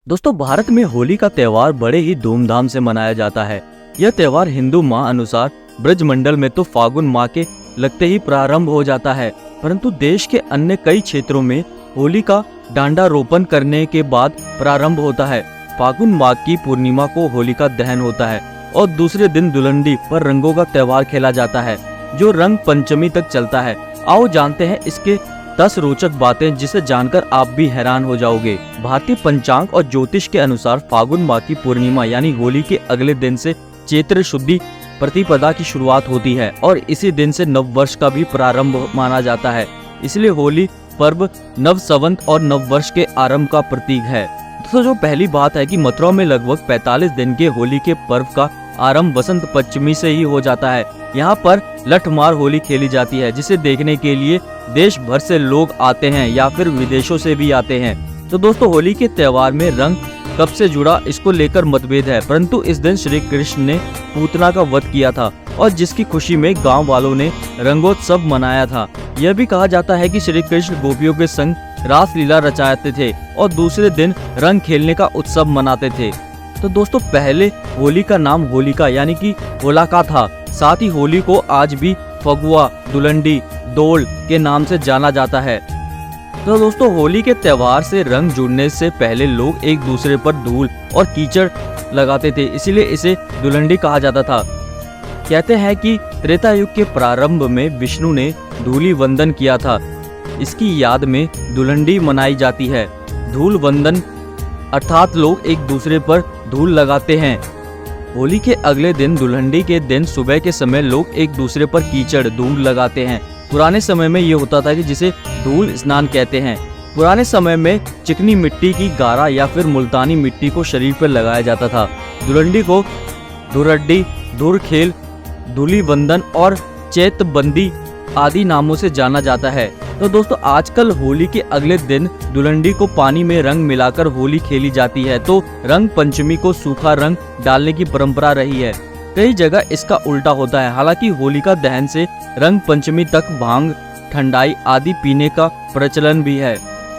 दोस्तों, भारत में होली का त्योहार बड़े ही धूमधाम से मनाया जाता है। यह त्योहार हिंदू माह अनुसार ब्रजमंडल में तो फागुन माह के लगते ही प्रारंभ हो जाता है, परंतु देश के अन्य कई क्षेत्रों में होली का डांडा रोपण करने के बाद प्रारंभ होता है। फागुन माह की पूर्णिमा को होलिका दहन होता है और दूसरे दिन धुलंडी पर रंगों का त्योहार खेला जाता है, जो रंग पंचमी तक चलता है। आओ जानते हैं इसके 10 रोचक बातें जिसे जानकर आप भी हैरान हो जाओगे। भारतीय पंचांग और ज्योतिष के अनुसार फागुन माह की पूर्णिमा यानी होली के अगले दिन से चैत्र शुद्धि प्रतिपदा की शुरुआत होती है और इसी दिन से नव वर्ष का भी प्रारंभ माना जाता है। इसलिए होली पर्व नव संवत और नव वर्ष के आरंभ का प्रतीक है। दोस्तों, जो पहली बात है कि मथुरा में लगभग 45 दिन के होली के पर्व का आरंभ बसंत पंचमी से ही हो जाता है। यहाँ पर लठमार होली खेली जाती है, जिसे देखने के लिए देश भर से लोग आते हैं या फिर विदेशों से भी आते हैं। तो दोस्तों, होली के त्योहार में रंग कब से जुड़ा इसको लेकर मतभेद है, परंतु इस दिन श्री कृष्ण ने पूतना का वध किया था और जिसकी खुशी में गांव वालों ने रंगोत्सव मनाया था। यह भी कहा जाता है कि श्री कृष्ण गोपियों के संग रास लीला रचाते थे और दूसरे दिन रंग खेलने का उत्सव मनाते थे। तो दोस्तों, पहले होली का नाम होलिका यानी कि होलाका था। साथ ही होली को आज भी फगुआ, दुलंडी, दोल के नाम से जाना जाता है। तो दोस्तों, होली के त्योहार से रंग जुड़ने से पहले लोग एक दूसरे पर धूल और कीचड़ लगाते थे, इसीलिए इसे दुलंडी कहा जाता था। कहते हैं कि त्रेता युग के प्रारंभ में विष्णु ने धूली वंदन किया था। इसकी याद में दुलंडी मनाई जाती है। धूल वंदन अर्थात लोग एक दूसरे पर धूल लगाते हैं। होली के अगले दिन दुलहंडी के दिन सुबह के समय लोग एक दूसरे पर कीचड़ धूल लगाते हैं। पुराने समय में ये होता था कि जिसे धूल स्नान कहते हैं। पुराने समय में चिकनी मिट्टी की गारा या फिर मुल्तानी मिट्टी को शरीर पर लगाया जाता था। दुलहंडी को धुरड्डी, धुरखेल, धूली वंदन और चैतबंदी आदि नामों से जाना जाता है। तो दोस्तों, आजकल होली के अगले दिन दुलंडी को पानी में रंग मिलाकर होली खेली जाती है। तो रंग पंचमी को सूखा रंग डालने की परंपरा रही है। कई जगह इसका उल्टा होता है। हालांकि होलिका दहन से रंग पंचमी तक भांग, ठंडाई आदि पीने का प्रचलन भी है।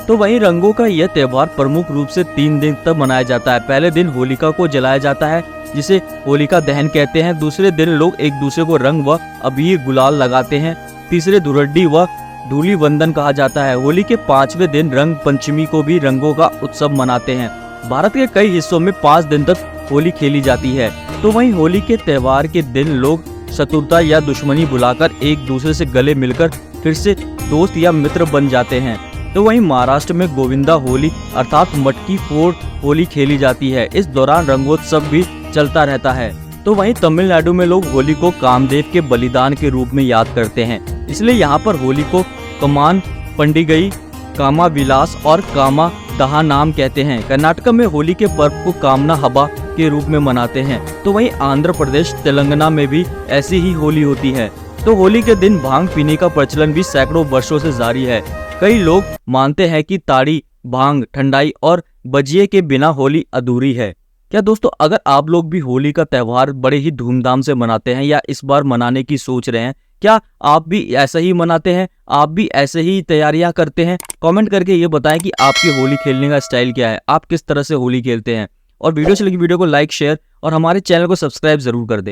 तो वहीं रंगों का यह त्योहार प्रमुख रूप से 3 दिन तक मनाया जाता है। पहले दिन होलिका को जलाया जाता है, जिसे होलिका दहन कहते हैं। दूसरे दिन लोग एक दूसरे को रंग व अबीर गुलाल लगाते हैं। तीसरे धुरड्डी व धूली वंदन कहा जाता है। होली के 5वें दिन रंग पंचमी को भी रंगों का उत्सव मनाते हैं। भारत के कई हिस्सों में 5 दिन तक होली खेली जाती है। तो वहीं होली के त्योहार के दिन लोग शत्रुता या दुश्मनी भुलाकर एक दूसरे से गले मिलकर फिर से दोस्त या मित्र बन जाते हैं। तो वहीं महाराष्ट्र में गोविंदा होली अर्थात मटकी फोड़ होली खेली जाती है। इस दौरान रंगोत्सव भी चलता रहता है। तो वहीं तमिलनाडु में लोग होली को कामदेव के बलिदान के रूप में याद करते हैं, इसलिए यहाँ पर होली को कमान पंडिगई, कामा विलास और कामा दहा नाम कहते हैं। कर्नाटक में होली के पर्व को कामना हबा के रूप में मनाते हैं। तो वहीं आंध्र प्रदेश, तेलंगाना में भी ऐसी ही होली होती है। तो होली के दिन भांग पीने का प्रचलन भी सैकड़ों वर्षों से जारी है। कई लोग मानते हैं कि ताड़ी, भांग, ठंडाई और बजिए के बिना होली अधूरी है। क्या दोस्तों, अगर आप लोग भी होली का त्योहार बड़े ही धूमधाम से मनाते हैं या इस बार मनाने की सोच रहे हैं, क्या आप भी ऐसा ही मनाते हैं? आप भी ऐसे ही तैयारियां करते हैं? कमेंट करके ये बताएं कि आपकी होली खेलने का स्टाइल क्या है, आप किस तरह से होली खेलते हैं। और वीडियो अच्छी लगी वीडियो को लाइक, शेयर और हमारे चैनल को सब्सक्राइब जरूर कर दें।